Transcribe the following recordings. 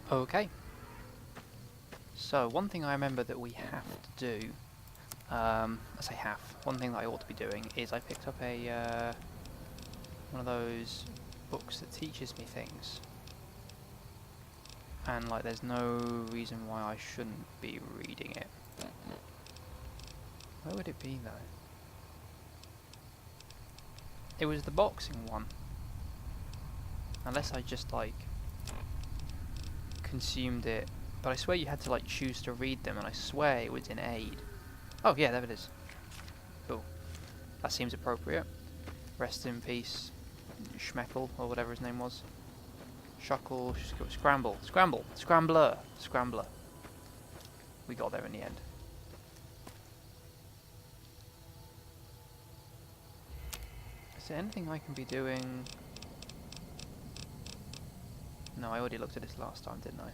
Okay, so one thing I remember that we have to do, I say have, one thing that I ought to be doing is I picked up a one of those books that teaches me things, and like there's no reason why I shouldn't be reading it. Where would it be though? It was the boxing one, unless I just like consumed it, but I swear you had to like choose to read them, and I swear it was in aid. Oh yeah, there it is. Cool. That seems appropriate. Rest in peace, Schmeckle, or whatever his name was. Shuckle, Scramble, Scramble, Scrambler, Scrambler. We got there in the end. Is there anything I can be doing? No, I already looked at this last time, didn't I?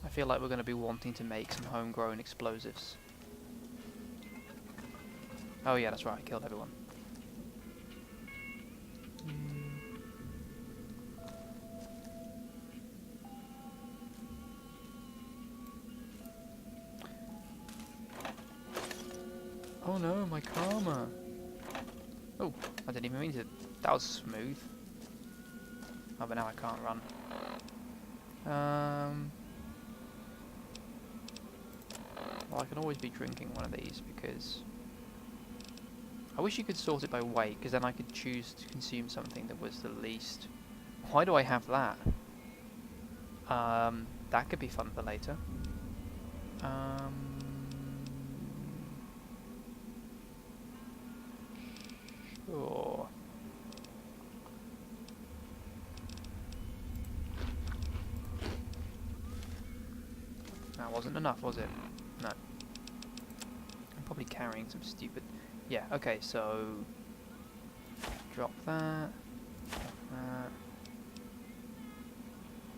I feel like we're going to be wanting to make some homegrown explosives. Oh yeah, that's right, I killed everyone. Oh no, my karma! Oh, I didn't even mean to. That was smooth. Oh, but now I can't run. Well, I can always be drinking one of these because I wish you could sort it by weight, because then I could choose to consume something that was the least. Why do I have that? That could be fun for later. Sure. That wasn't enough, was it? No. I'm probably carrying some stupid... Yeah, okay, so... Drop that. Drop that.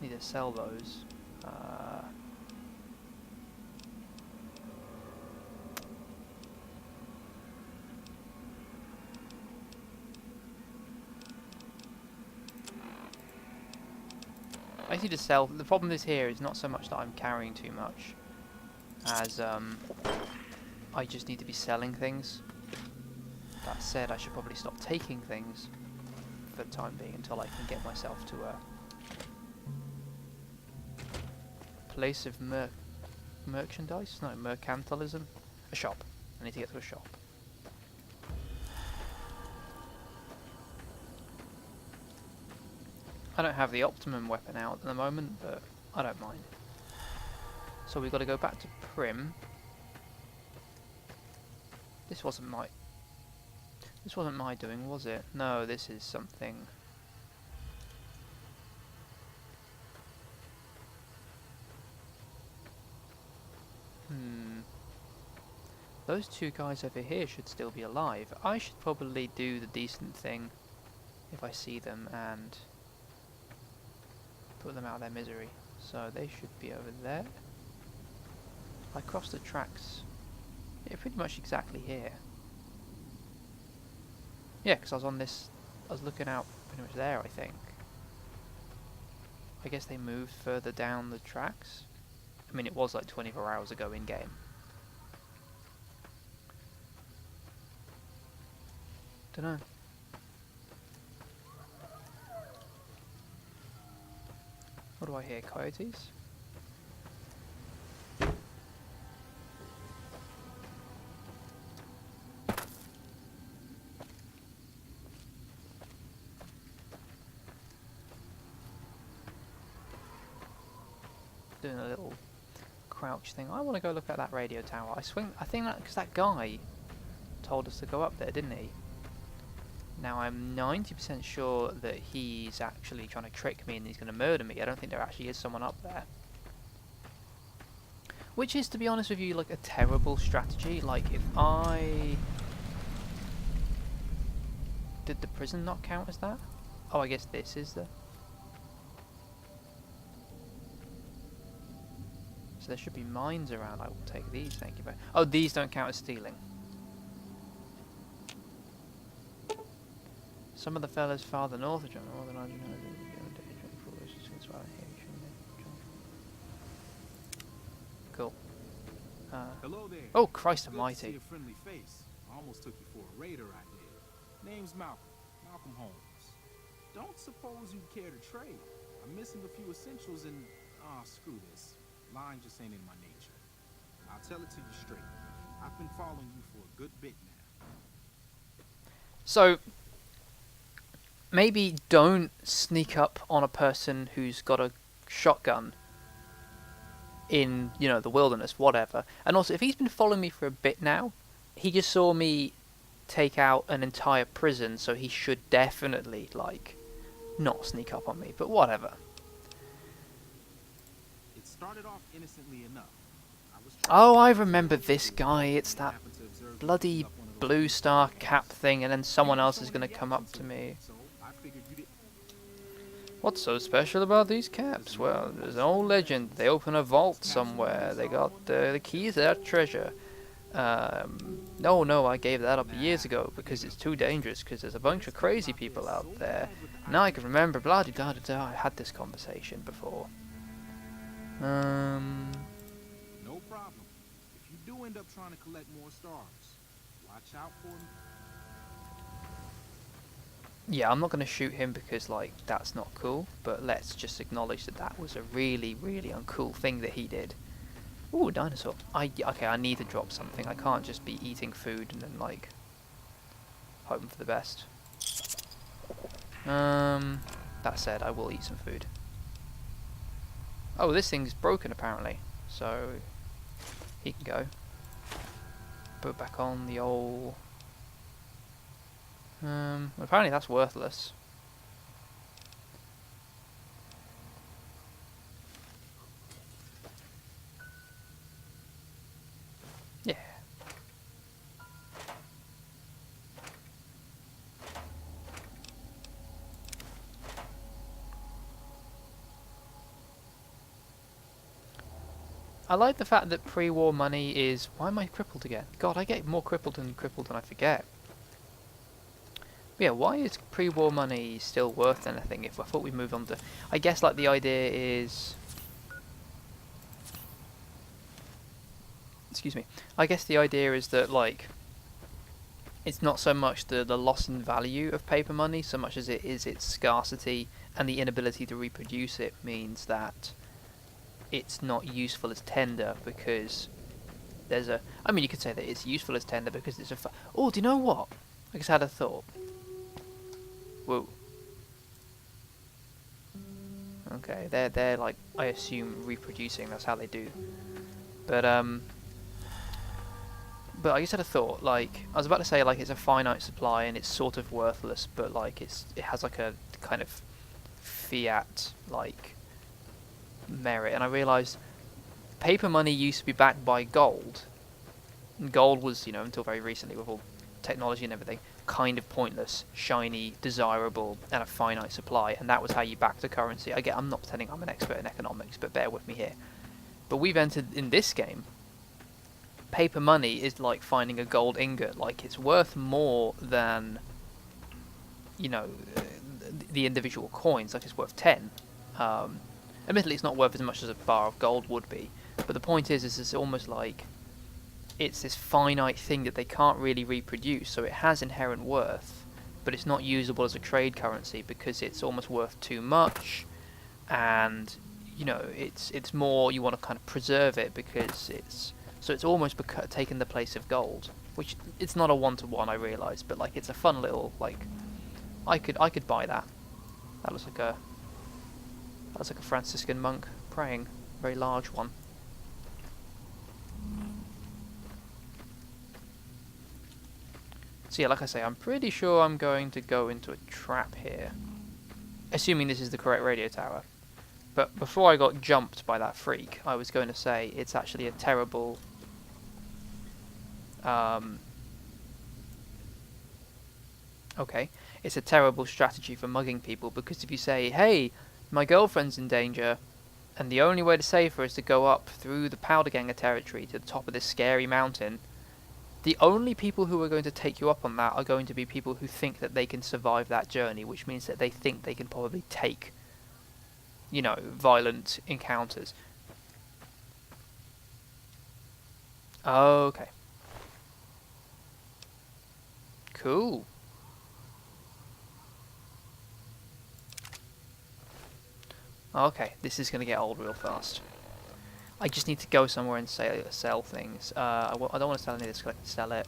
Need to sell those. I need to sell... The problem is here is not so much that I'm carrying too much, as I just need to be selling things. That said, I should probably stop taking things for the time being until I can get myself to a place of merchandise? No, mercantilism? A shop. I need to get to a shop. I don't have the optimum weapon out at the moment, but I don't mind. So we've got to go back to Prim. This wasn't my doing, was it? No, this is something. Those two guys over here should still be alive. I should probably do the decent thing if I see them and put them out of their misery. So they should be over there. I crossed the tracks. Yeah, pretty much exactly here. Yeah, because I was on this... I was looking out pretty much there, I think. I guess they moved further down the tracks. I mean, it was like 24 hours ago in-game. Dunno. What do I hear? Coyotes? Doing a little crouch thing. I want to go look at that radio tower. I think that because that guy told us to go up there, didn't he? Now I'm 90% sure that he's actually trying to trick me and he's going to murder me. I don't think there actually is someone up there. Which is, to be honest with you, like a terrible strategy. Like, if I... Did the prison not count as that? Oh, I guess this is the... So there should be mines around. I will take these, thank you very much. Oh, these don't count as stealing. Some of the fellas farther north are more than I cool. Hello there. Oh, Christ Good to see almighty. a friendly face. I almost took you for a raider I did. Name's Malcolm. Malcolm Holmes. Don't suppose you'd care to trade. I'm missing a few essentials and... screw this. Lying just ain't in my nature. I'll tell it to you straight. I've been following you for a good bit now. So, maybe don't sneak up on a person who's got a shotgun in, you know, the wilderness, whatever. And also, if he's been following me for a bit now, he just saw me take out an entire prison, so he should definitely, like, not sneak up on me, but whatever. It started off innocently enough. Oh, I remember this guy. It's that bloody blue star cap thing, and then someone else is going to come up to me. What's so special about these caps? Well, there's an old legend. They open a vault somewhere. They got the keys to that treasure. No, I gave that up years ago because it's too dangerous, because there's a bunch of crazy people out there. Now I can remember, blah de da da da, I had this conversation before. No problem. If you do end up trying to collect more stars, watch out for me. Yeah, I'm not going to shoot him because, like, that's not cool, but let's just acknowledge that that was a really, really uncool thing that he did. Ooh, a dinosaur. Okay, I need to drop something. I can't just be eating food and then, like, hoping for the best. That said, I will eat some food. Oh, this thing's broken apparently, so he can go. Put back on the old... apparently that's worthless. Yeah. I like the fact that pre-war money is... Why am I crippled again? God, I get more crippled than I forget. But yeah, why is pre-war money still worth anything if I thought we moved on to... I guess, like, the idea is... Excuse me. I guess the idea is that, like, it's not so much the loss in value of paper money so much as it is its scarcity, and the inability to reproduce it means that it's not useful as tender because there's a... I mean, you could say that it's useful as tender because it's a... Oh, do you know what? I just had a thought. Whoa. Okay, they're like, I assume, reproducing. That's how they do. But I just had a thought. Like, I was about to say, like, it's a finite supply and it's sort of worthless, but like it has like a kind of fiat like merit. And I realised paper money used to be backed by gold. And gold was, you know, until very recently, with all technology and everything, kind of pointless, shiny, desirable, and a finite supply, and that was how you backed a currency. Again, I'm not pretending I'm an expert in economics, but bear with me here. But we've entered, in this game, paper money is like finding a gold ingot. Like, it's worth more than, you know, the individual coins. Like, it's worth 10. Admittedly, it's not worth as much as a bar of gold would be, but the point is it's almost like it's this finite thing that they can't really reproduce, so it has inherent worth, but it's not usable as a trade currency because it's almost worth too much, and, you know, it's more, you want to kind of preserve it because it's almost taken the place of gold, which it's not a one-to-one, I realise, but like it's a fun little, like, I could buy that. That looks like a Franciscan monk praying, very large one. So yeah, like I say, I'm pretty sure I'm going to go into a trap here. Assuming this is the correct radio tower. But before I got jumped by that freak, I was going to say it's actually a terrible... okay. It's a terrible strategy for mugging people, because if you say, hey, my girlfriend's in danger, and the only way to save her is to go up through the Powder Ganger territory to the top of this scary mountain, the only people who are going to take you up on that are going to be people who think that they can survive that journey, which means that they think they can probably take, you know, violent encounters. Okay. Cool. Okay, this is going to get old real fast. I just need to go somewhere and sell things. I don't want to sell any of this, I can sell it.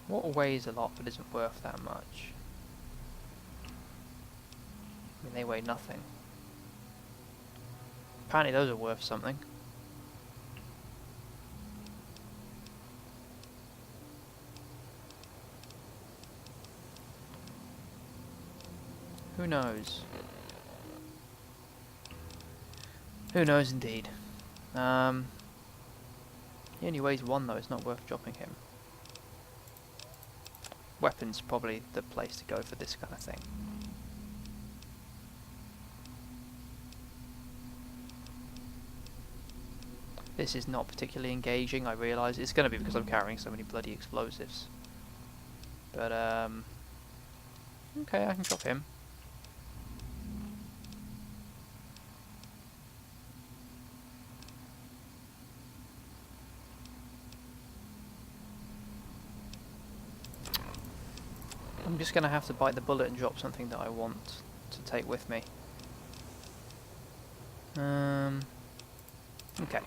What weighs a lot but isn't worth that much? I mean, they weigh nothing. Apparently those are worth something. Who knows? Who knows indeed. He only weighs 1 though, it's not worth dropping him. Weapons probably the place to go for this kind of thing. This is not particularly engaging, I realise. It's going to be because I'm carrying so many bloody explosives. But, okay, I can drop him. I'm just going to have to bite the bullet and drop something that I want to take with me. Okay.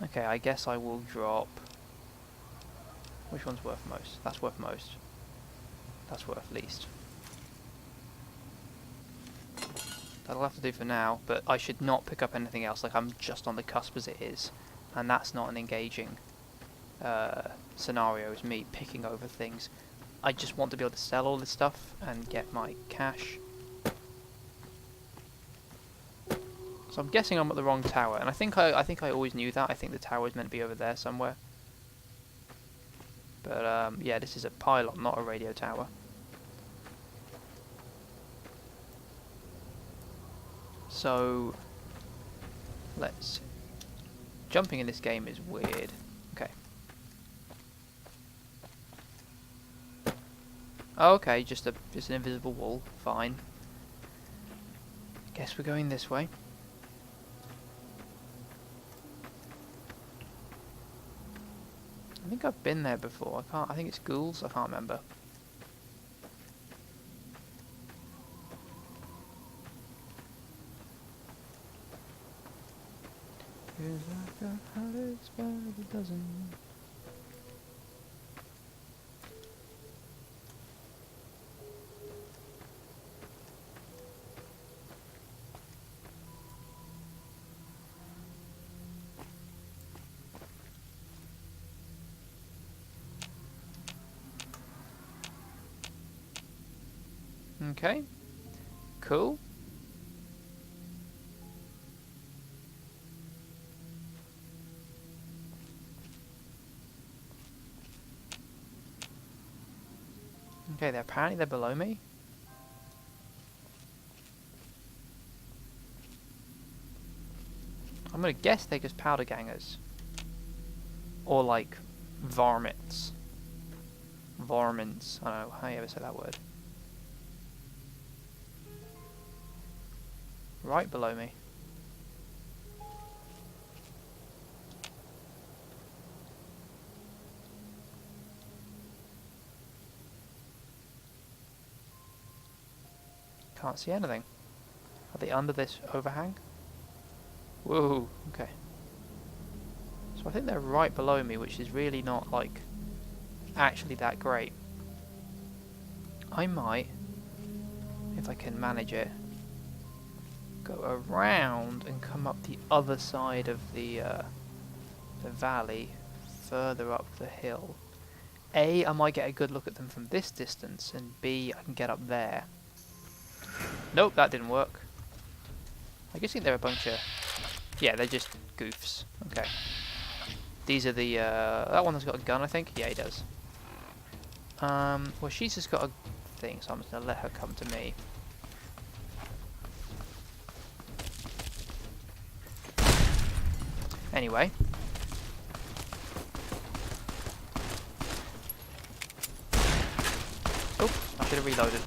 Okay, I guess I will drop... Which one's worth most? That's worth most. That's worth least. That'll have to do for now, but I should not pick up anything else, like I'm just on the cusp as it is. And that's not an engaging scenario, is me picking over things. I just want to be able to sell all this stuff and get my cash. So I'm guessing I'm at the wrong tower, and I think I always knew that. I think the tower is meant to be over there somewhere. But yeah, this is a pylon, not a radio tower. So let's see. Jumping in this game is weird. Okay. Okay, just an invisible wall. Fine. Guess we're going this way. I think I've been there before. I think it's ghouls. I can't remember. Here's like a hundred by the dozen. Okay, cool. Okay, apparently they're below me. I'm gonna guess they're just powder gangers. Or like varmints. Varmints. I don't know how you ever say that word. Right below me. Can't see anything. Are they under this overhang? Whoa, okay. So I think they're right below me, which is really not, like, actually that great. I might, if I can manage it, go around and come up the other side of the valley, further up the hill. A, I might get a good look at them from this distance, and B, I can get up there. Nope, that didn't work. I guess they're a bunch of... Yeah, they're just goofs. Okay. These are the... that one has got a gun, I think? Yeah, he does. Well, she's just got a thing, so I'm just going to let her come to me. Anyway. Oh, I should have reloaded.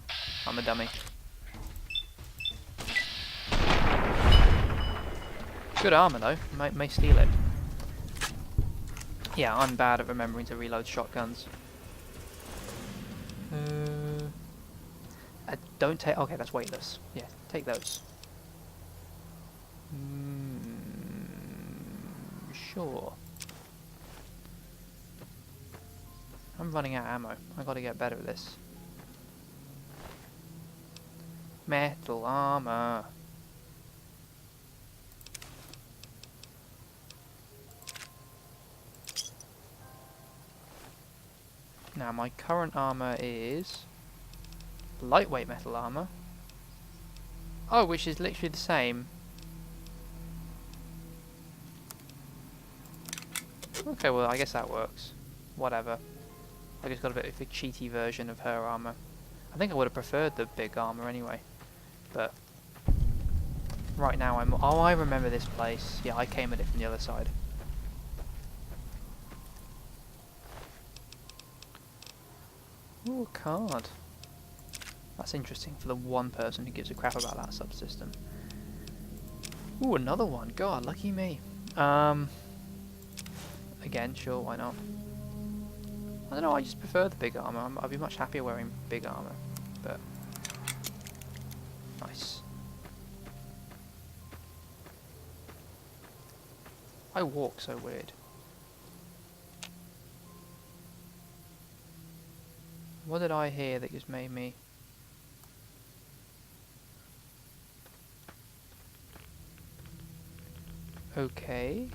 I'm a dummy. Good armor though. May steal it. Yeah, I'm bad at remembering to reload shotguns. Don't take. Okay, that's weightless. Yeah, take those. Sure. I'm running out of ammo. I gotta get better at this. Metal armor. Now my current armor is lightweight metal armor. Oh, which is literally the same. Okay, well I guess that works. Whatever. I just got a bit of a cheaty version of her armor. I think I would have preferred the big armor anyway. But right now I'm... Oh, I remember this place. Yeah, I came at it from the other side. Ooh, a card. That's interesting for the one person who gives a crap about that subsystem. Ooh, another one. God, lucky me. Again, sure, why not? I don't know, I just prefer the big armor. I'd be much happier wearing big armor. But nice. I walk so weird. What did I hear that just made me... Okay.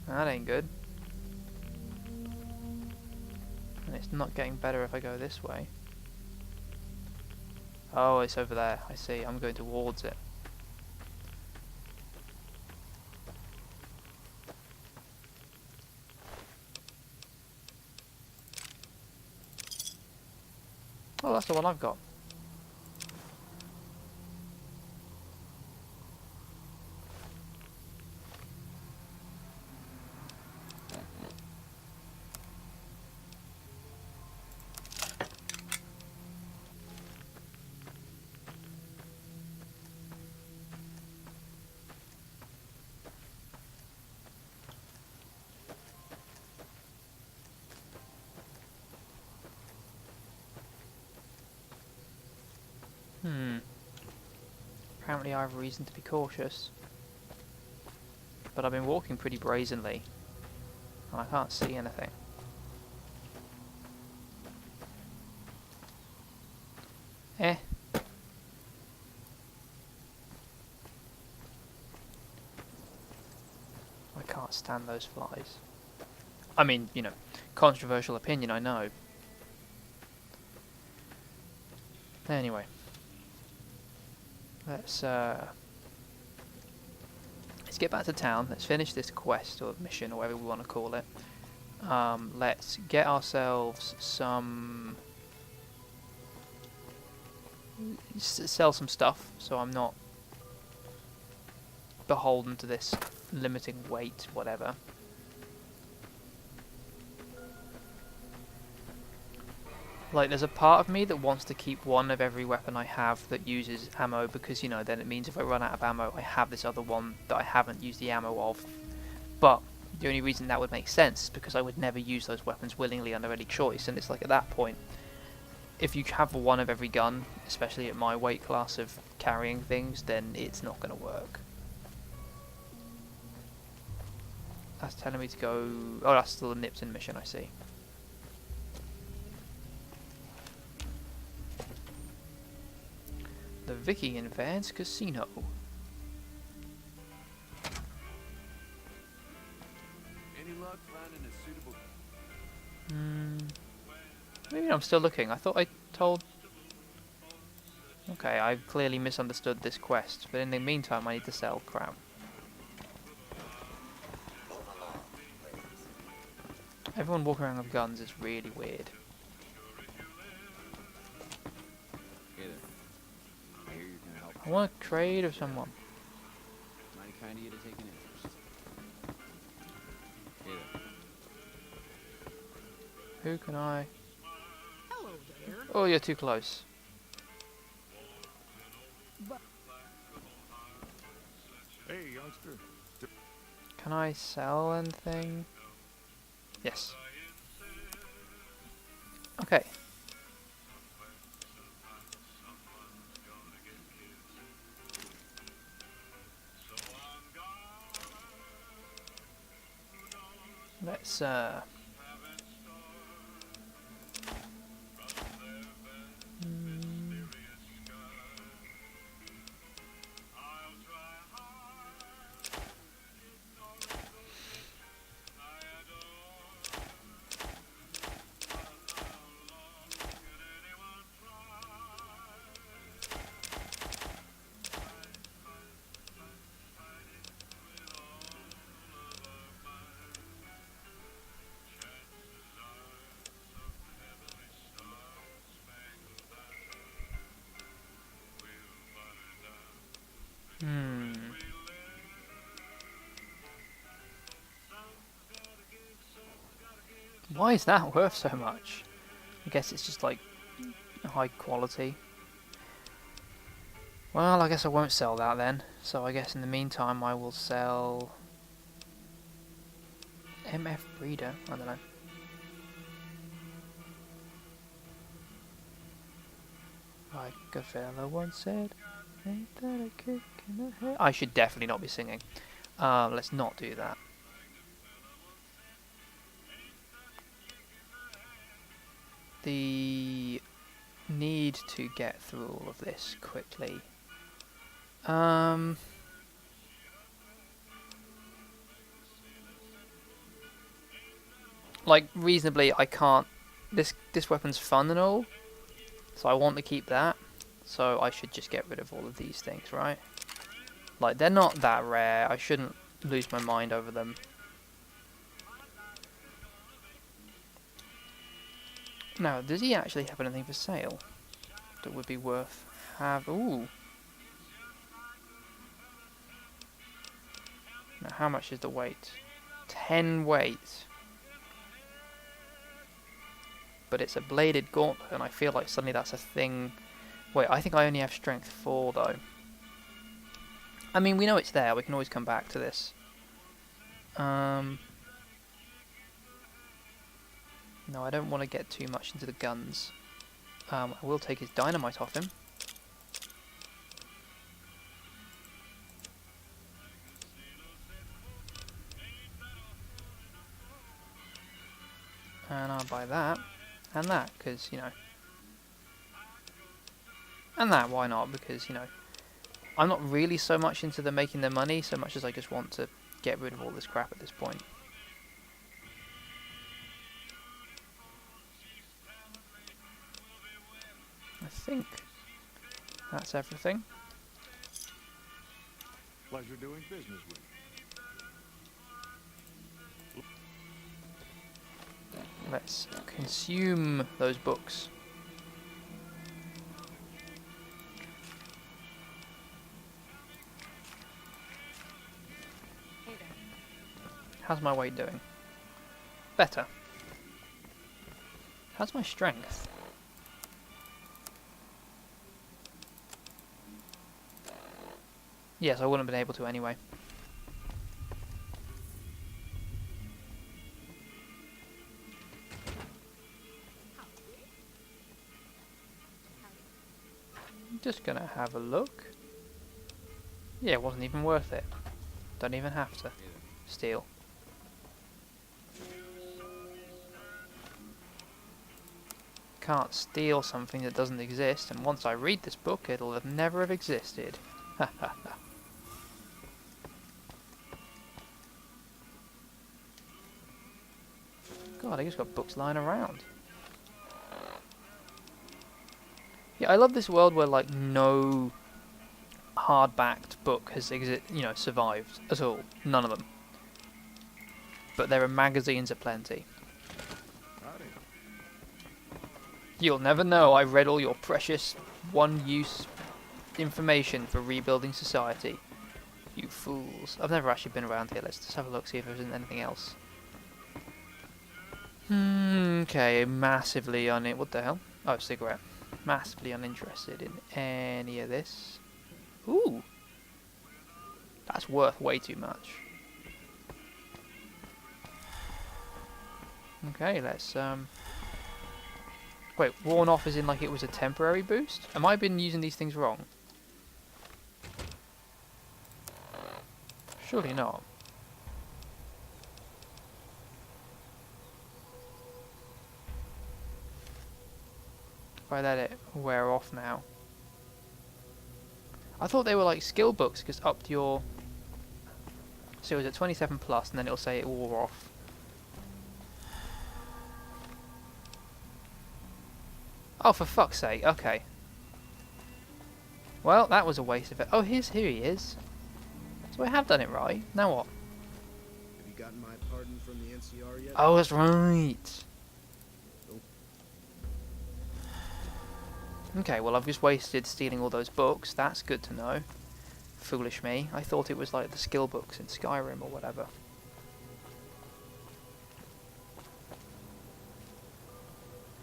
That ain't good. And it's not getting better if I go this way. Oh, it's over there. I see. I'm going towards it. Oh, that's the one I've got. Apparently I have reason to be cautious. But I've been walking pretty brazenly. And I can't see anything. Eh. I can't stand those flies. I mean, you know, controversial opinion, I know. Anyway. Let's get back to town. Let's finish this quest or mission or whatever we want to call it. Let's get ourselves some... sell some stuff so I'm not beholden to this limiting weight, whatever. Like, there's a part of me that wants to keep one of every weapon I have that uses ammo, because, you know, then it means if I run out of ammo, I have this other one that I haven't used the ammo of. But the only reason that would make sense is because I would never use those weapons willingly under any choice, and it's like, at that point, if you have one of every gun, especially at my weight class of carrying things, then it's not going to work. That's telling me to go... Oh, that's still a Nipton mission, I see. The Vicky in Vance Casino. Any luck finding a suitable... Maybe I'm still looking. I thought I told... Okay, I've clearly misunderstood this quest, but in the meantime I need to sell crap. Everyone walking around with guns is really weird. Hey there. I hear you're gonna help. I want to trade with someone. Mighty kind of you to take an interest. Hey there. Who can I... Oh, you're too close. Hey, youngster. Can I sell anything? Yes. Okay. Let's Why is that worth so much? I guess it's just like high quality. Well, I guess I won't sell that then. So I guess in the meantime I will sell MF Breeder. I don't know. Like a fella once said, ain't that a kick in the head? I should definitely not be singing. Let's not do that. The need to get through all of this quickly. Like reasonably, I can't. This weapon's fun and all, so I want to keep that. So I should just get rid of all of these things, right? Like they're not that rare. I shouldn't lose my mind over them. Now, does he actually have anything for sale that would be worth have? Ooh. Now, how much is the weight? 10 weight. But it's a bladed gauntlet, and I feel like suddenly that's a thing. Wait, I think I only have strength 4 though. I mean, we know it's there. We can always come back to this. No, I don't want to get too much into the guns. I will take his dynamite off him. And I'll buy that. And that, because, you know. And that, why not? Because, you know, I'm not really so much into the making the money, so much as I just want to get rid of all this crap at this point. I think that's everything. Pleasure doing business with you. Let's consume those books. How's my weight doing? Better. How's my strength? Yes, I wouldn't have been able to anyway. Just gonna have a look. Yeah, it wasn't even worth it. Don't even have to steal. Can't steal something that doesn't exist, and once I read this book, it'll have never have existed. Ha ha ha. God, I just got books lying around. Yeah, I love this world where like no hard-backed book has survived at all. None of them. But there are magazines aplenty. Howdy. You'll never know I read all your precious one-use information for rebuilding society. You fools. I've never actually been around here. Let's just have a look, see if there's anything else. Okay, massively on it. What the hell? Oh, cigarette. Massively uninterested in any of this. Ooh! That's worth way too much. Okay, let's wait, worn off as in like it was a temporary boost? Am I been using these things wrong? Surely not. If I let it wear off now. I thought they were like skill books because upped your... So it was at 27 plus and then it'll say it wore off. Oh, for fuck's sake, okay. Well, that was a waste of it. Oh, here he is. So I have done it right. Now what? Have you gotten my pardon from the NCR yet? Oh, that's right. Okay, well I've just wasted stealing all those books. That's good to know. Foolish me. I thought it was like the skill books in Skyrim or whatever.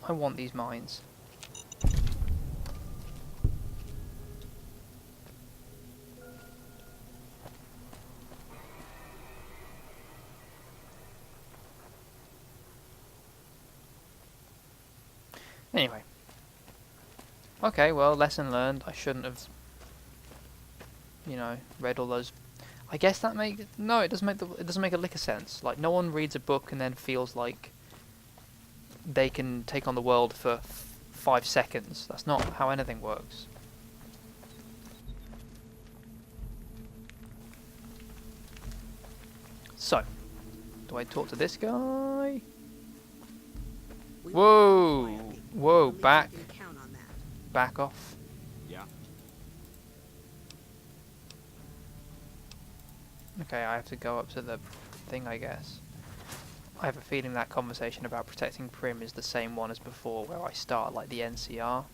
I want these mines. Anyway. Okay, well, lesson learned. I shouldn't have, you know, read all those. I guess that makes no. It doesn't make a lick of sense. Like, no one reads a book and then feels like they can take on the world for 5 seconds. That's not how anything works. So, do I talk to this guy? Whoa! Whoa! Back! Back off. Yeah. Okay, I have to go up to the thing, I guess. I have a feeling that conversation about protecting Prim is the same one as before, where I start like the NCR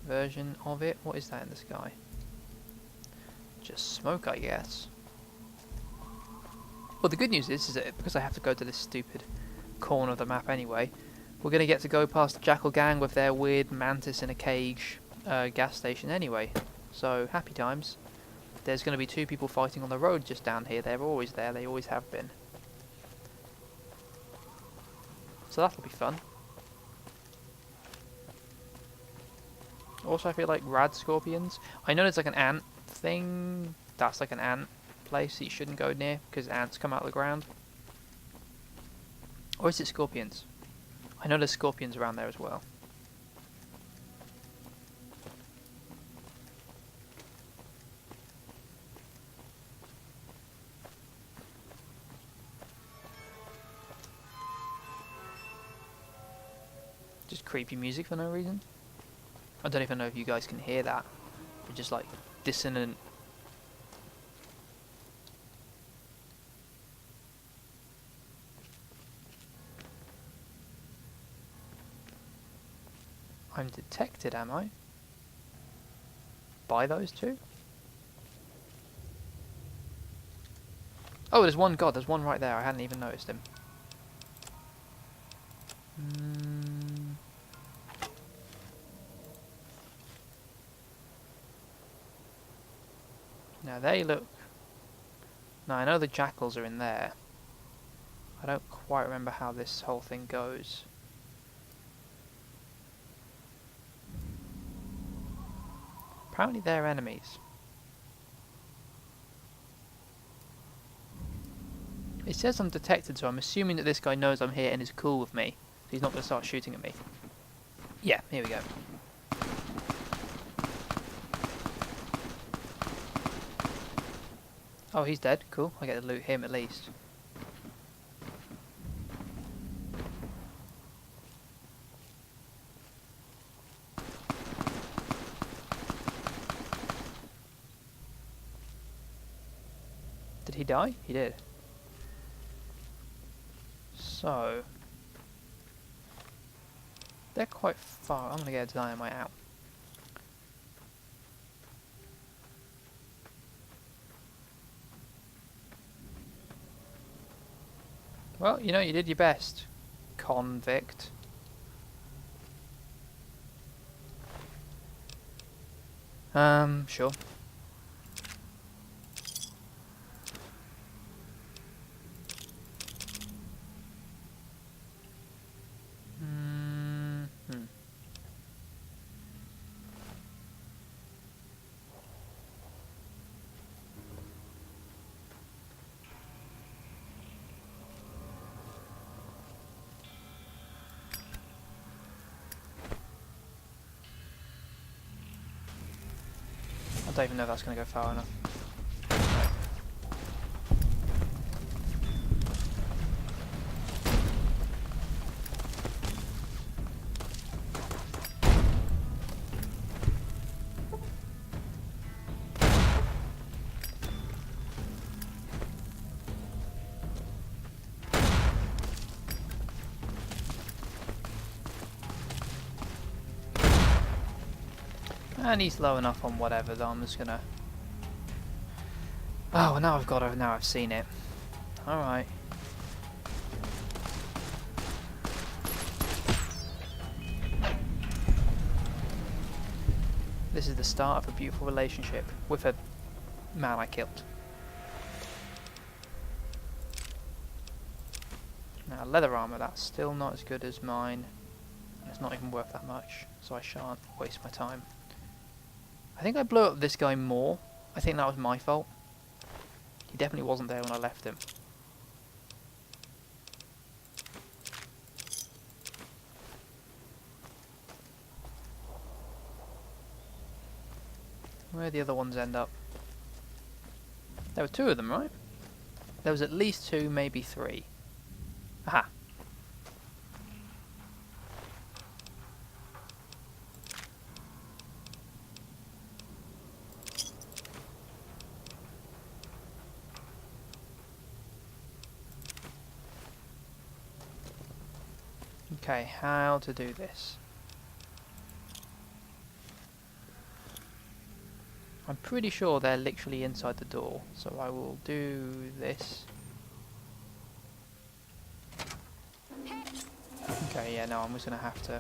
version of it. What is that in the sky? Just smoke, I guess. Well, the good news is that because I have to go to this stupid corner of the map anyway, we're going to get to go past the Jackal Gang with their weird mantis in a cage gas station anyway. So, happy times. There's going to be 2 people fighting on the road just down here. They're always there. They always have been. So that'll be fun. Also, I feel like rad scorpions. I know there's like an ant thing. That's like an ant place that you shouldn't go near because ants come out of the ground. Or is it scorpions? I know there's scorpions around there as well. Just creepy music for no reason. I don't even know if you guys can hear that. But just like dissonant. I'm detected, am I? By those 2? Oh, there's one. God, there's one right there. I hadn't even noticed him. Now they look... Now I know the jackals are in there. I don't quite remember how this whole thing goes. Apparently they're enemies. It says I'm detected, so I'm assuming that this guy knows I'm here and is cool with me. So he's not going to start shooting at me. Yeah, here we go. Oh, he's dead. Cool. I get to loot him at least. Did he die? He did. So... They're quite far. I'm going to get a dynamite out. Well, you know, you did your best, convict. Sure. Hmm. I don't even know if that's going to go far enough. And he's low enough on whatever that I'm just gonna... Oh, well, now I've got it, now I've seen it. Alright. This is the start of a beautiful relationship with a man I killed. Now, leather armor, that's still not as good as mine. It's not even worth that much, so I shan't waste my time. I think I blew up this guy more. I think that was my fault. He definitely wasn't there when I left him. Where'd the other ones end up? There were two of them, right? There was at least two, maybe three. Aha! Okay, how to do this? I'm pretty sure they're literally inside the door, so I will do this. Okay, yeah, no, I'm just gonna have to...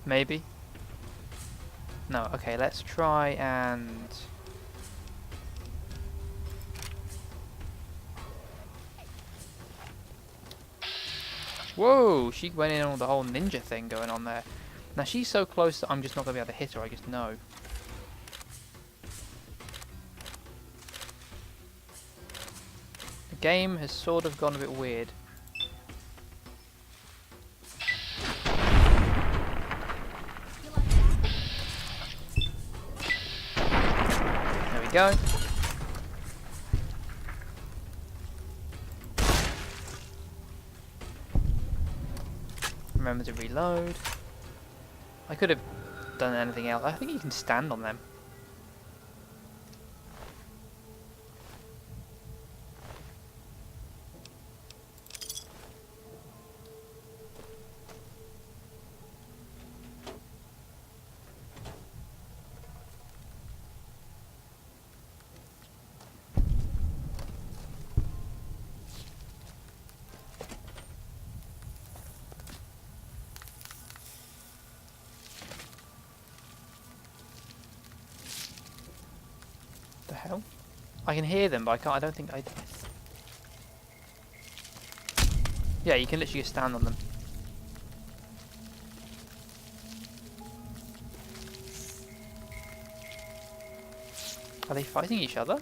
maybe? No, okay, let's try and... Whoa, she went in on the whole ninja thing going on there. Now she's so close that I'm just not going to be able to hit her, I just know. The game has sort of gone a bit weird. There we go. Remember to reload. I could have done anything else. I think you can stand on them. The hell? I can hear them, but I can't. I don't think I. Yeah, you can literally just stand on them. Are they fighting each other?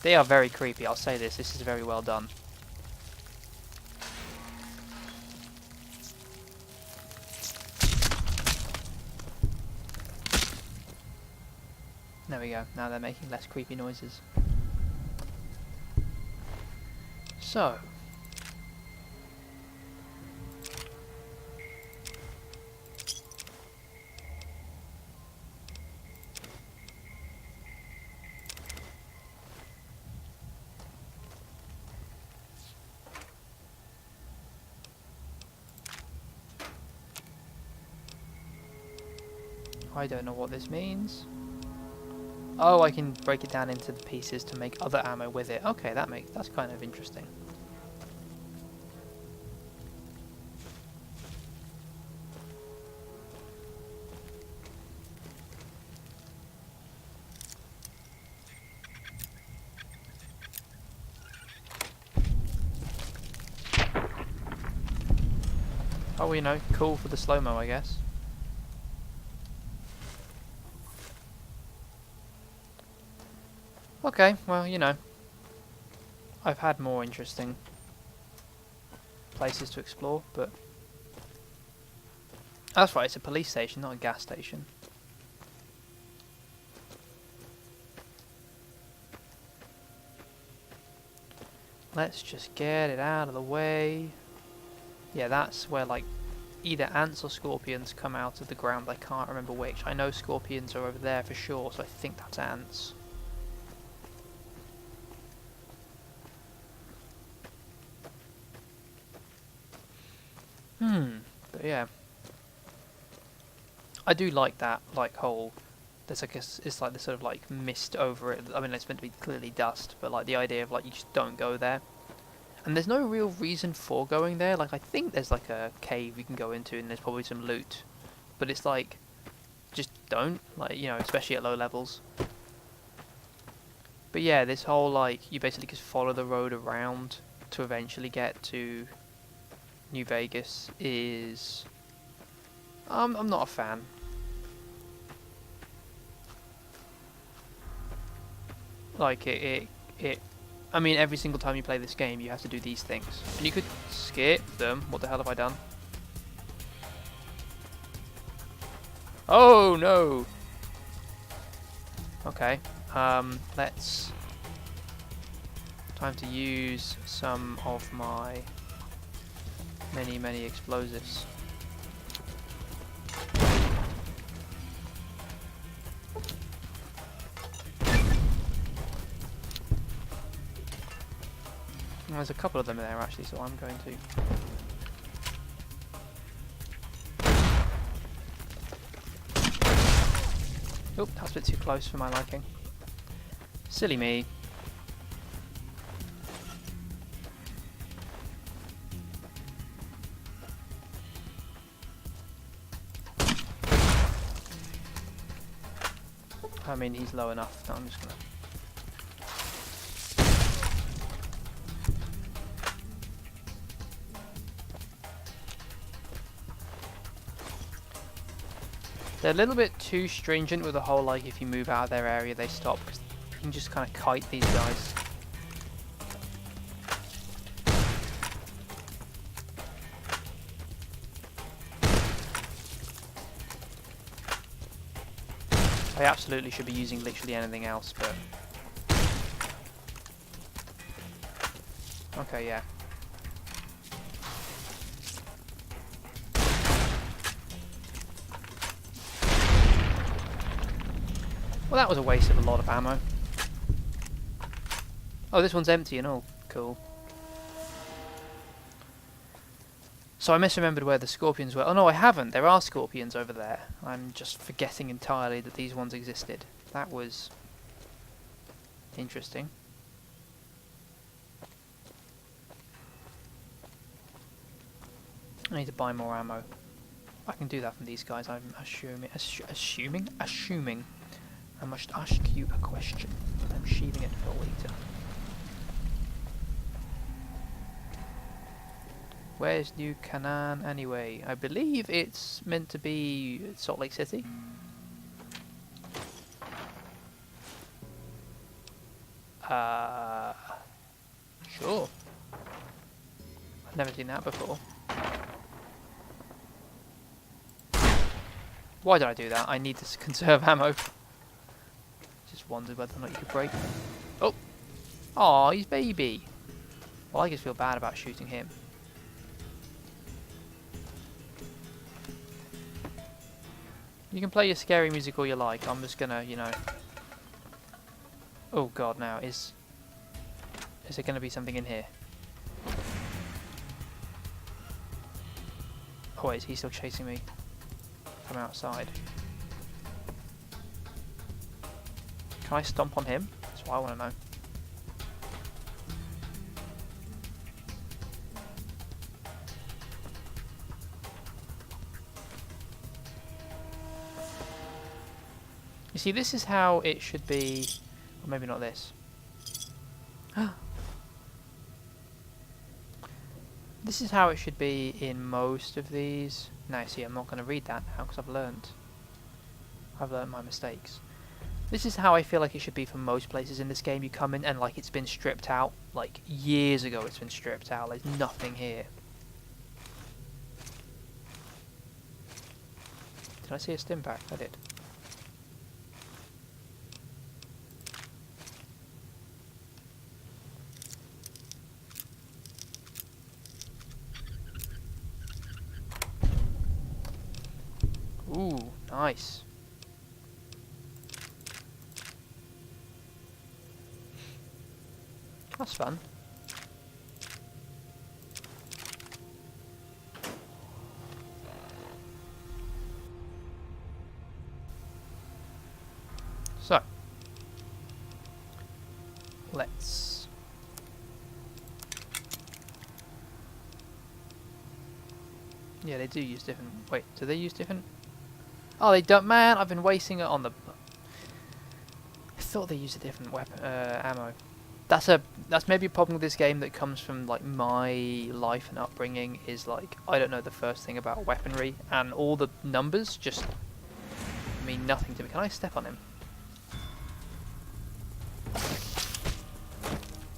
They are very creepy, I'll say this. This is very well done. There we go. Now they're making less creepy noises. So. I don't know what this means. Oh, I can break it down into the pieces to make other ammo with it. Okay, that's kind of interesting. Oh, you know, cool for the slow-mo, I guess. Okay, well, you know, I've had more interesting places to explore, but... That's right, it's a police station, not a gas station. Let's just get it out of the way. Yeah, that's where, like, either ants or scorpions come out of the ground. I can't remember which. I know scorpions are over there for sure, so I think that's ants. But yeah. I do like that, like, whole... There's like it's like this sort of, like, mist over it. I mean, it's meant to be clearly dust, but, like, the idea of, like, you just don't go there. And there's no real reason for going there. Like, I think there's, like, a cave you can go into and there's probably some loot. But it's like, just don't. Like, you know, especially at low levels. But yeah, this whole, like, you basically just follow the road around to eventually get to New Vegas is... I'm not a fan. Like, I mean, every single time you play this game, you have to do these things. And you could skip them. What the hell have I done? Oh, no! Okay, let's... Time to use some of my many explosives. There's a couple of them there actually, so I'm going to... Oop, that's a bit too close for my liking. Silly me. I mean, he's low enough that I'm just gonna... They're a little bit too stringent with the whole, like, if you move out of their area they stop, because you can just kind of kite these guys. I absolutely should be using literally anything else, but... Okay, yeah. Well, that was a waste of a lot of ammo. Oh, this one's empty and all. Cool. So I misremembered where the scorpions were. Oh no, I haven't. There are scorpions over there. I'm just forgetting entirely that these ones existed. That was interesting. I need to buy more ammo. I can do that from these guys, I'm assuming. I must ask you a question. I'm sheathing it for later. Where's New Canaan anyway? I believe it's meant to be Salt Lake City. Sure. I've never seen that before. Why did I do that? I need to conserve ammo. Just wondered whether or not you could break them. Oh! Aw, he's baby! Well, I just feel bad about shooting him. You can play your scary music all you like. I'm just gonna, you know... Oh god, now, is there gonna be something in here? Oh wait, is he still chasing me from outside? Can I stomp on him? That's what I want to know. You see, this is how it should be. Or maybe not this. This is how it should be in most of these. Now, see, I'm not going to read that now because I've learned my mistakes. This is how I feel like it should be for most places in this game. You come in and like it's been stripped out, like years ago it's been stripped out, there's nothing here. Did I see a stim pack? I did. Ooh, nice. That's fun. So, let's... Yeah, they do use different... Wait, do they use different... Oh, they don't... Man, I've been wasting it on the... I thought they used a different weapon... ammo. That's maybe a problem with this game that comes from like my life and upbringing is like I don't know the first thing about weaponry and all the numbers just mean nothing to me. Can I step on him?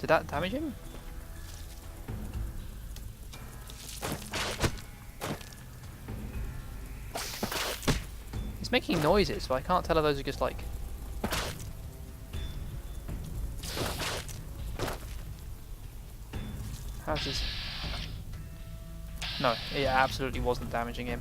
Did that damage him? It's making noises, but I can't tell if those are just like... How's this? No, it absolutely wasn't damaging him.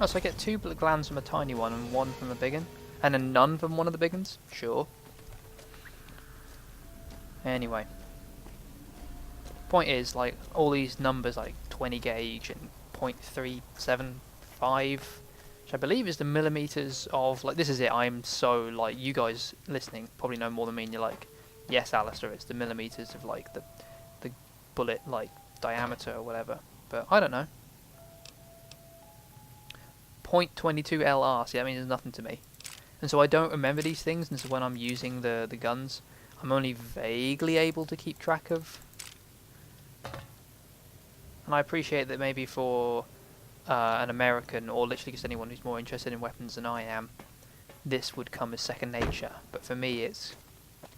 Oh, so I get 2 glands from a tiny one and 1 from a big one? And then none from one of the big ones? Sure. Anyway. Point is, like, all these numbers, like 20 gauge and 0.375, which I believe is the millimeters of, like, this is it, I'm so, like, you guys listening probably know more than me, and you're like, yes, Alistair, it's the millimeters of, like, the bullet, like, diameter or whatever, but I don't know. 0.22 LR, see, that means nothing to me. And so I don't remember these things, and so when I'm using the guns, I'm only vaguely able to keep track of. And I appreciate that maybe for an American, or literally just anyone who's more interested in weapons than I am, this would come as second nature. But for me, it's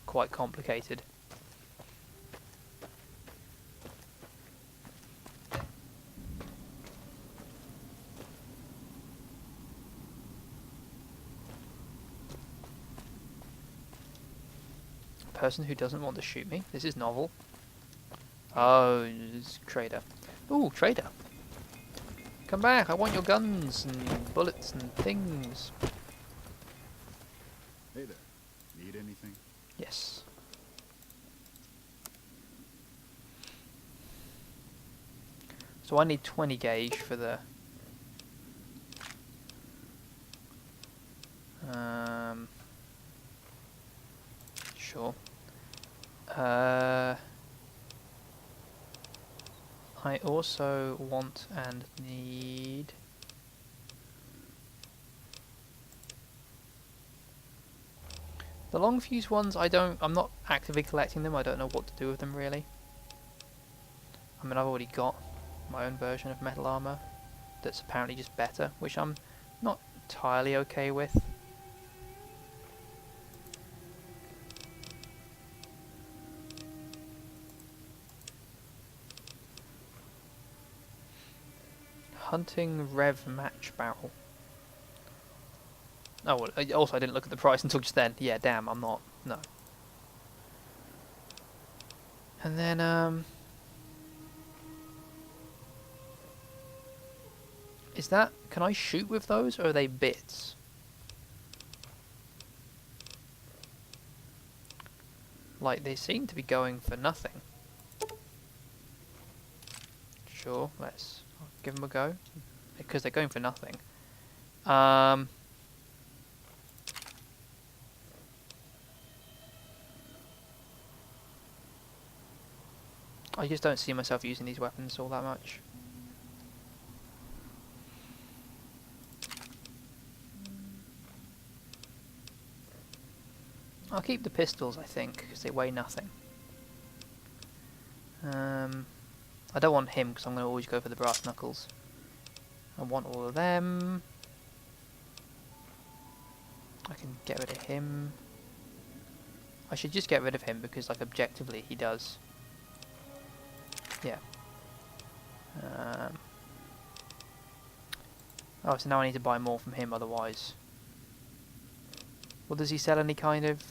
quite complicated. Person who doesn't want to shoot me. This is novel. Oh, it's trader. Ooh, trader. Come back, I want your guns and bullets and things. Hey there. Need anything? Yes. So I need 20 gauge for the... Sure. I also want and need... The long fuse ones, I'm not actively collecting them, I don't know what to do with them really. I mean, I've already got my own version of metal armor that's apparently just better, which I'm not entirely okay with. Hunting Rev Match Barrel. Oh, well, also I didn't look at the price until just then. Yeah, damn, I'm not. No. And then, is that... Can I shoot with those, or are they bits? Like, they seem to be going for nothing. Sure, let's give them a go. Because they're going for nothing. I just don't see myself using these weapons all that much. I'll keep the pistols, I think, because they weigh nothing. I don't want him because I'm going to always go for the brass knuckles. I want all of them. I can get rid of him. I should just get rid of him because, like, objectively he does. Yeah. Oh, so now I need to buy more from him otherwise. Well, does he sell any kind of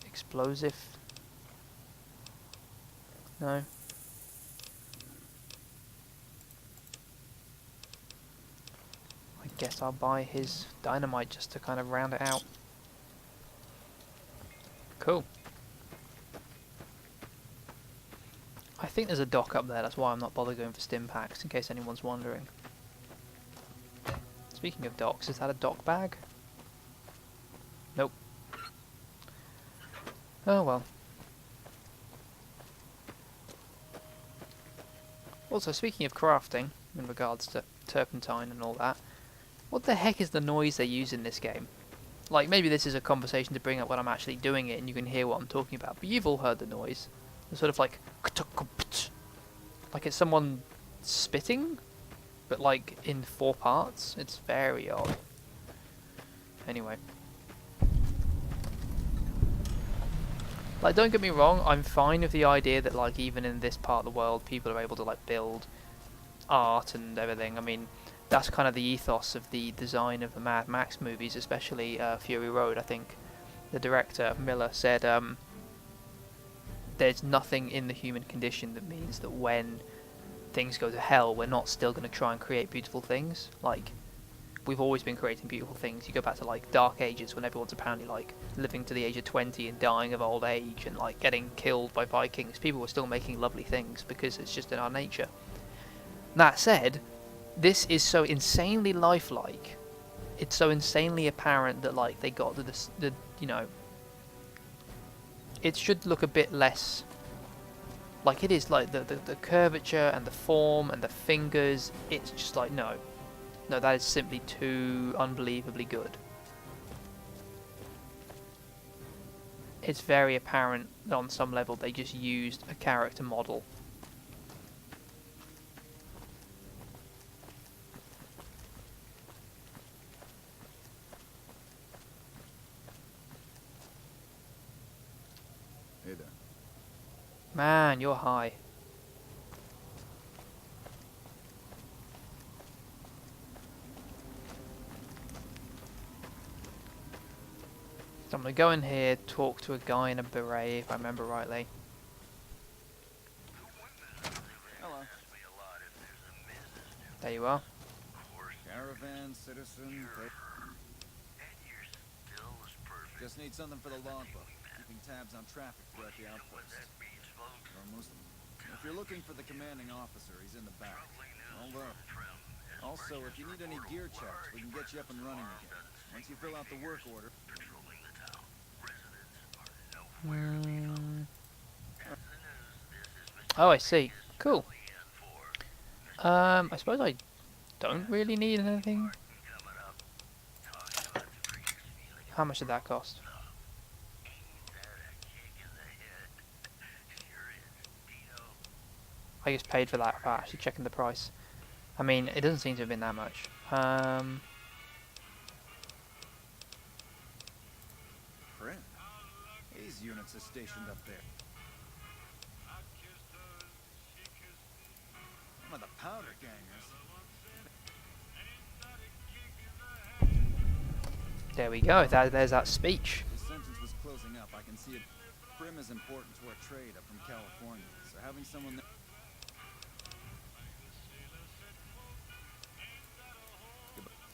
explosive? No. I guess I'll buy his dynamite just to kind of round it out. Cool. I think there's a dock up there, that's why I'm not bothered going for stim packs, in case anyone's wondering. Speaking of docks, is that a dock bag? Nope. Oh well. Also, speaking of crafting, in regards to turpentine and all that, what the heck is the noise they use in this game? Like, maybe this is a conversation to bring up when I'm actually doing it and you can hear what I'm talking about, but you've all heard the noise. The sort of like it's someone spitting, but like in 4 parts. It's very odd. Anyway. Like, don't get me wrong, I'm fine with the idea that, like, even in this part of the world, people are able to, like, build art and everything. I mean, that's kind of the ethos of the design of the Mad Max movies, especially Fury Road. I think the director, Miller, said there's nothing in the human condition that means that when things go to hell, we're not still going to try and create beautiful things. Like, we've always been creating beautiful things. You go back to, like, Dark Ages, when everyone's apparently, like, living to the age of 20 and dying of old age and, like, getting killed by Vikings. People were still making lovely things because it's just in our nature. That said, this is so insanely lifelike. It's so insanely apparent that, like, they got the you know, it should look a bit less like it is, like the curvature and the form and the fingers. It's just like, no, that is simply too unbelievably good. It's very apparent that on some level they just used a character model. Hey there. Man, you're high. So I'm going to go in here, talk to a guy in a beret, if I remember rightly. Hello. There you are. Caravan, citizen, just need something for the logbook. Keeping tabs on traffic throughout the outpost. If you're looking for the commanding officer, he's in the back. Also, if you need any gear checks, we can get you up and running again. Once you fill out the work order. Oh, I see. Cool. I suppose I don't really need anything. How much did that cost? I just paid for that without actually checking the price. I mean, it doesn't seem to have been that much. Friend, these units are stationed up there. Some of the powder gangers. There we go. There's that speech. The sentence was closing up. I can see it. Prim is important to our trade up from California, so having someone there.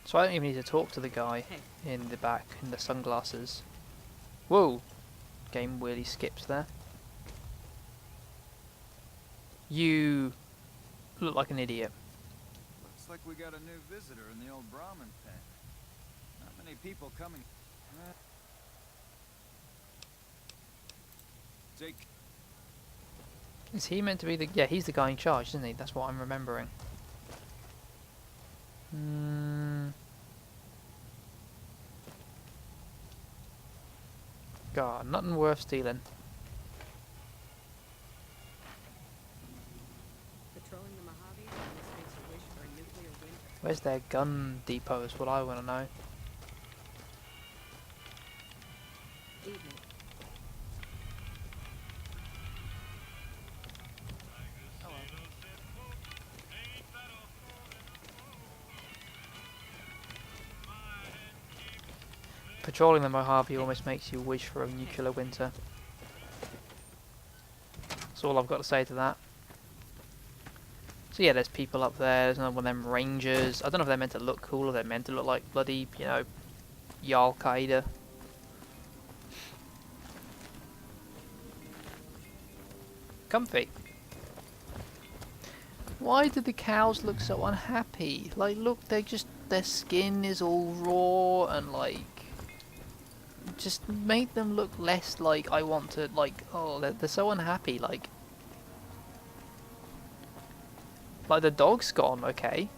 So I don't even need to talk to the guy in the back in the sunglasses. Whoa! Game really skips there. You look like an idiot. Looks like we got a new visitor in the old Brahmin pen. Not many people coming. Take. Is he meant to be the... Yeah, he's the guy in charge, isn't he? That's what I'm remembering. God, nothing worth stealing. Patrolling the Mojave almost makes you wish for a nuclear winter. Where's their gun depot is what I want to know. Evening. Oh, Patrolling the Mojave almost makes you wish for a nuclear winter. That's all I've got to say to that. So yeah, there's people up there. There's another one of them rangers. I don't know if they're meant to look cool or they're meant to look like bloody, you know, Al-Qaeda. Comfy. Why do the cows look so unhappy? Like, look, they just, their skin is all raw and like, just make them look less like I want to, like, oh, they're so unhappy, like the dog's gone, okay.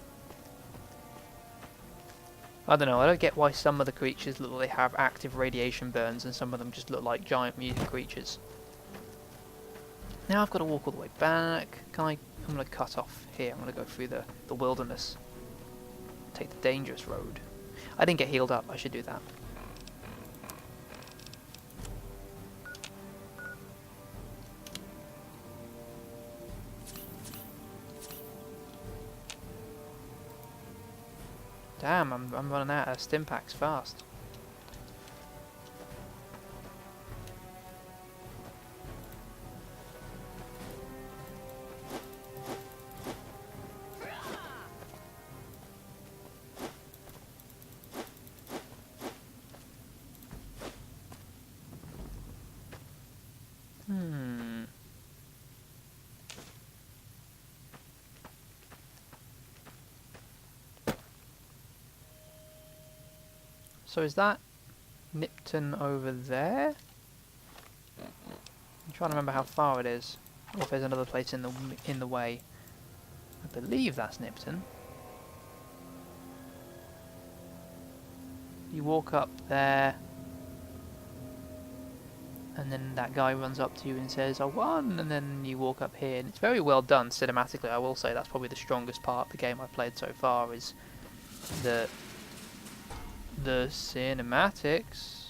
I don't know, I don't get why some of the creatures look like they have active radiation burns and some of them just look like giant mutant creatures. Now I've got to walk all the way back. I'm going to cut off here. I'm going to go through the wilderness. Take the dangerous road. I didn't get healed up. I should do that. Damn, I'm running out of stim packs fast. So is that Nipton over there? I'm trying to remember how far it is, or if there's another place in the way. I believe that's Nipton. You walk up there, and then that guy runs up to you and says, "I won!" And then you walk up here, and it's very well done cinematically. I will say that's probably the strongest part of the game I've played so far is the cinematics.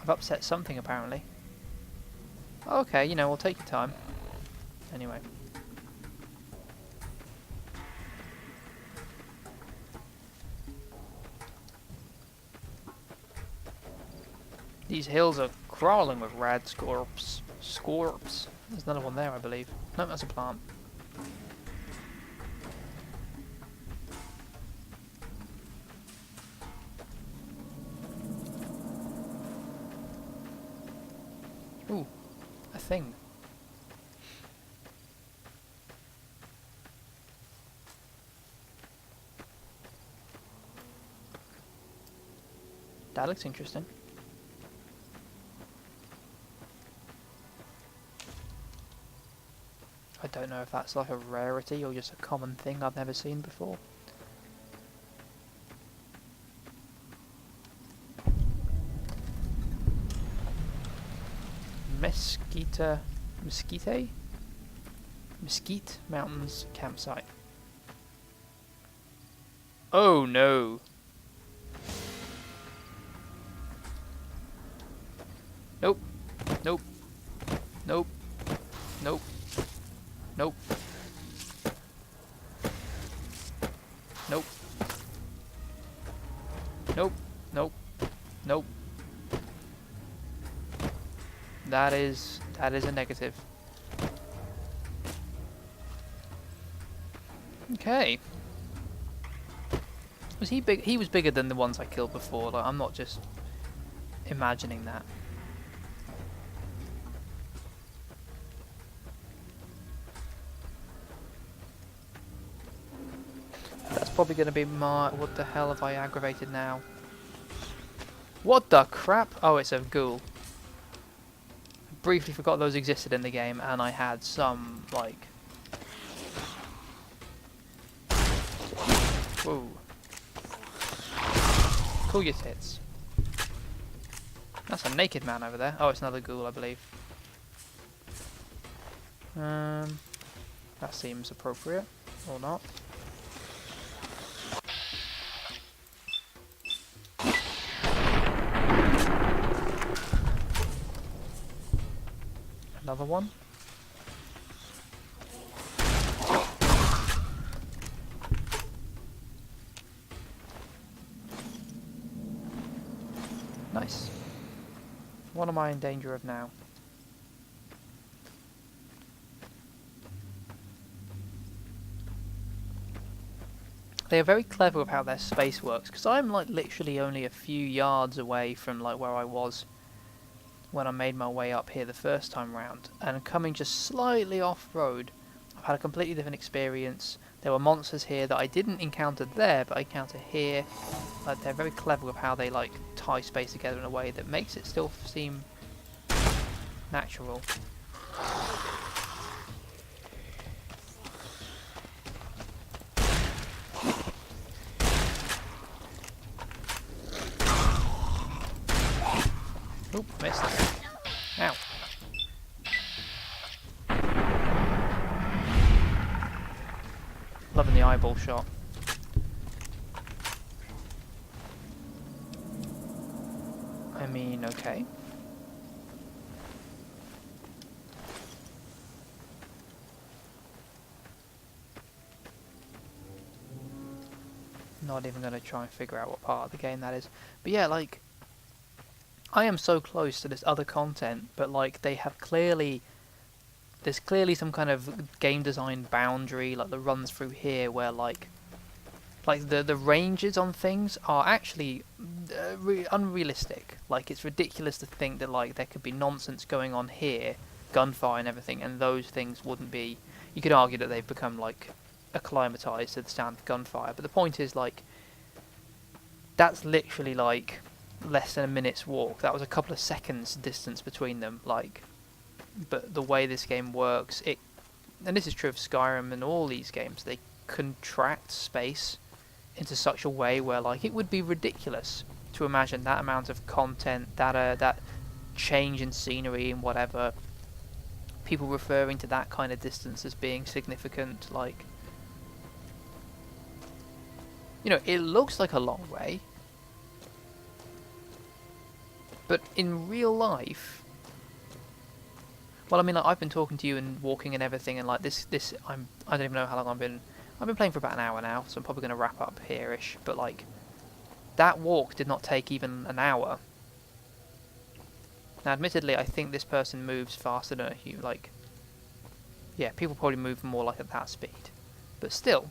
I've upset something apparently. Okay, you know, we'll take your time. Anyway. These hills are crawling with rad scorps. There's another one there, I believe. No, that's a plant. Ooh, a thing. That looks interesting. I don't know if that's like a rarity or just a common thing I've never seen before. Mesquite Mountains campsite. Oh no. Nope. Nope. Nope. Nope. Nope. Nope. Nope. Nope. Nope. That is a negative. Okay. Was he big? He was bigger than the ones I killed before. Like, I'm not just imagining that. That's probably going to be my... What the hell have I aggravated now? What the crap? Oh, it's a ghoul. Briefly forgot those existed in the game, and I had some, like... Whoa. Cool your tits. That's a naked man over there. Oh, it's another ghoul, I believe. That seems appropriate, or not. Another one. Nice. What am I in danger of now? They are very clever with how their space works, because I'm like literally only a few yards away from like where I was when I made my way up here the first time round, and coming just slightly off-road, I've had a completely different experience. There were monsters here that I didn't encounter there, but I encounter here. They're very clever with how they like tie space together in a way that makes it still seem natural. Oop, missed. Ow. Loving the eyeball shot. I mean, okay. Not even going to try and figure out what part of the game that is. But yeah, like, I am so close to this other content, but like they have clearly, there's clearly some kind of game design boundary like that runs through here where like the ranges on things are actually unrealistic. Like it's ridiculous to think that like there could be nonsense going on here, gunfire and everything, and those things wouldn't be. You could argue that they've become like acclimatized to the sound of gunfire, but the point is like that's literally like less than a minute's walk. That was a couple of seconds distance between them, like, but the way this game works, it, and this is true of Skyrim and all these games, they contract space into such a way where like it would be ridiculous to imagine that amount of content, that change in scenery and whatever, people referring to that kind of distance as being significant. Like, you know, it looks like a long way, but in real life, well, I mean, like, I've been talking to you and walking and everything, and like this, I don't even know how long I've been playing for about an hour now, so I'm probably going to wrap up here-ish. But like, that walk did not take even an hour. Now, admittedly, I think this person moves faster than a human. Like, yeah, people probably move more like at that speed, but still.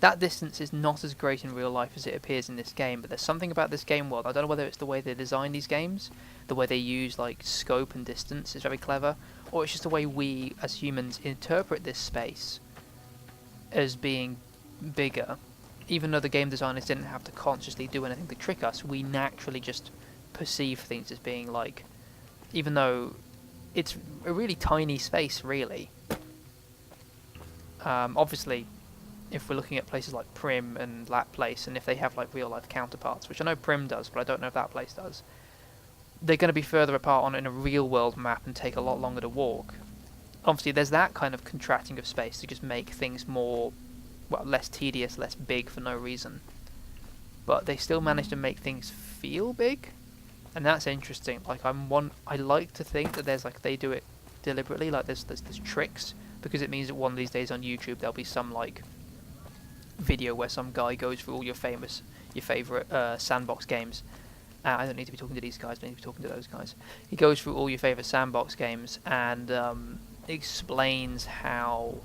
That distance is not as great in real life as it appears in this game, but there's something about this game world. I don't know whether it's the way they design these games, the way they use like scope and distance is very clever, or it's just the way we as humans interpret this space as being bigger. Even though the game designers didn't have to consciously do anything to trick us, we naturally just perceive things as being like, even though it's a really tiny space, really. Obviously, if we're looking at places like Prim and that place, and if they have like real life counterparts, which I know Prim does, but I don't know if that place does, they're going to be further apart on in a real world map and take a lot longer to walk. Obviously there's that kind of contracting of space to just make things more, well, less tedious, less big for no reason. But they still manage to make things feel big, and that's interesting. Like I like to think that there's like, they do it deliberately, like there's tricks, because it means that one of these days on YouTube there'll be some like video where some guy goes through all your favourite sandbox games. I don't need to be talking to these guys, I need to be talking to those guys. He goes through all your favourite sandbox games and explains how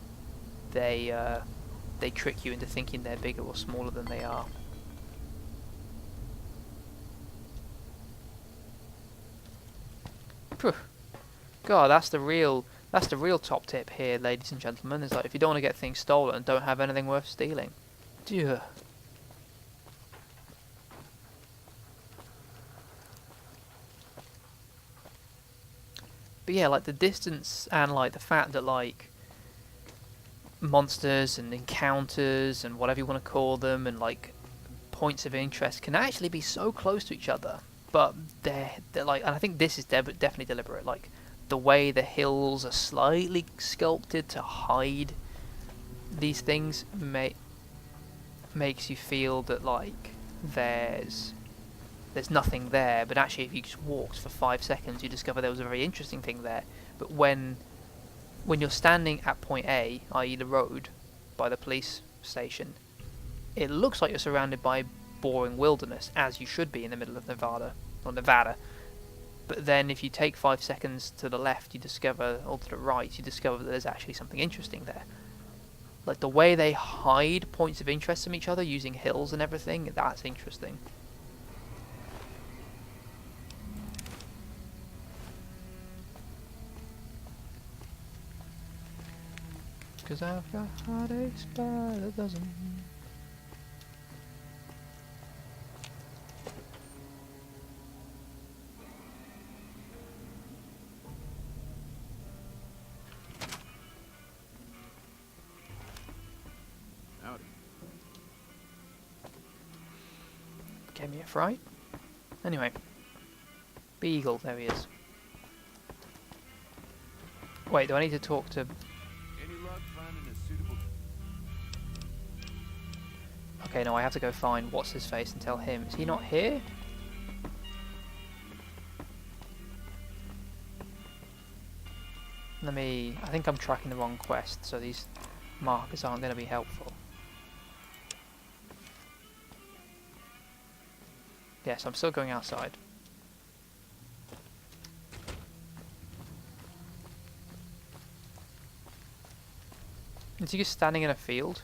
they trick you into thinking they're bigger or smaller than they are. Phew. God, that's the real top tip here, ladies and gentlemen. Is like, if you don't want to get things stolen, don't have anything worth stealing. Dear. But yeah, like the distance and like the fact that like monsters and encounters and whatever you want to call them and like points of interest can actually be so close to each other, but they're like, and I think this is definitely deliberate. Like the way the hills are slightly sculpted to hide these things makes you feel that like there's nothing there, but actually if you just walked for 5 seconds you discover there was a very interesting thing there. But when you're standing at point A, i.e. the road by the police station, it looks like you're surrounded by boring wilderness, as you should be in the middle of Nevada. But then if you take 5 seconds to the left, you discover, or to the right, you discover that there's actually something interesting there. Like the way they hide points of interest from each other using hills and everything, that's interesting. Cause I've got heartaches by the dozen. Howdy. Gave me a fright. Anyway. Beagle, there he is. Wait, do I need to talk to... Any luck finding a suitable... Okay, no, I have to go find what's-his-face and tell him. Is he not here? I think I'm tracking the wrong quest, so these markers aren't going to be helpful. Yes, I'm still going outside. Is he just standing in a field?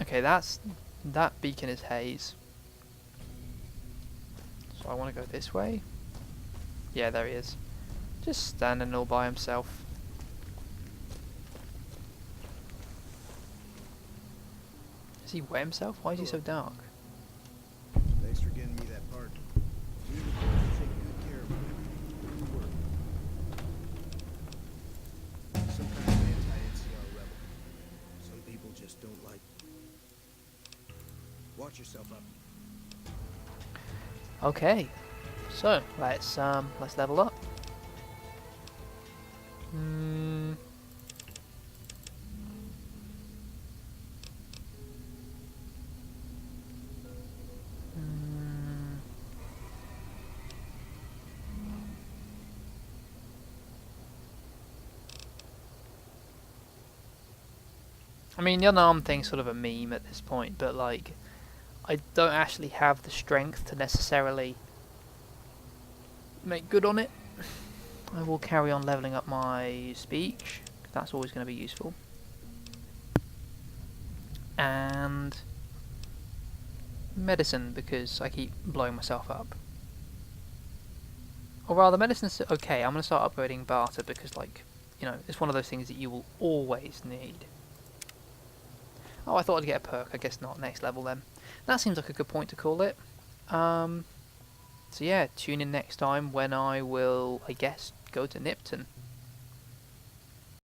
Okay, that beacon is haze. So I want to go this way. Yeah, there he is. Just standing all by himself. Does he weigh himself? Why is he so dark? Thanks for getting me that pardon. We were going to take good care of whatever you were. Some kind of anti-NCR rebel. Some people just don't like. Watch yourself up. Okay. So let's level up. I mean, the unarmed thing's sort of a meme at this point, but like, I don't actually have the strength to necessarily make good on it. I will carry on leveling up my speech, 'cause that's always going to be useful. And medicine, because I keep blowing myself up. Or rather, medicine's okay. I'm going to start upgrading barter because, like, you know, it's one of those things that you will always need. Oh, I thought I'd get a perk. I guess not. Next level then. That seems like a good point to call it. So yeah, tune in next time when I will, I guess, go to Nipton.